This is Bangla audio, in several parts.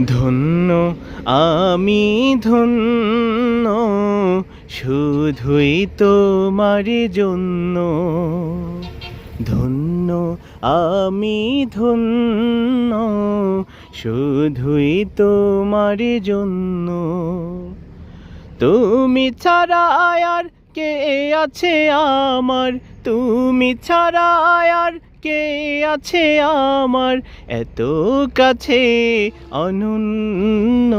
ধন্য আমি ধন্য, শুধুই তোমার জন্য। ধন্য আমি ধন্য, শুধুই তোমার জন্য। তুমি ছাড়া আর কে আছে আমার, তুমি ছাড়া আর কে আছে আমার, এত কাছে অনন্য।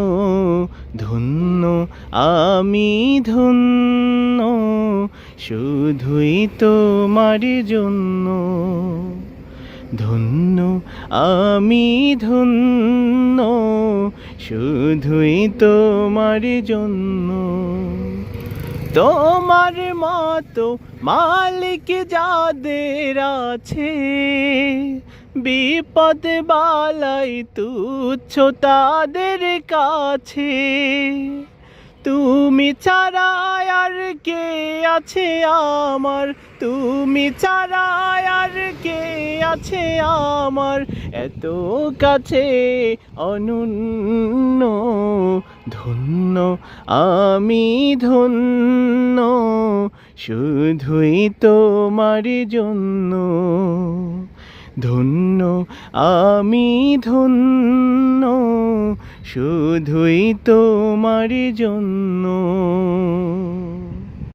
ধন্য আমি ধন্য, শুধুই তোমার জন্য। ধন্য আমি ধন্য, শুধুই তোমার জন্য। তোমার মতো মালিক যাদের আছে, বিপদ বালাই তুচ্ছ তাদের কাছে। তুমি ছাড়া আর কে আছে আমার, তুমি ছাড়া আর কে আছে আমার, এত কাছে অনন্য। ধন্য আমি ধন্য, শুধুই তোমার জন্য। ধন্য আমি ধন্য, শুধুই তোমার জন্য।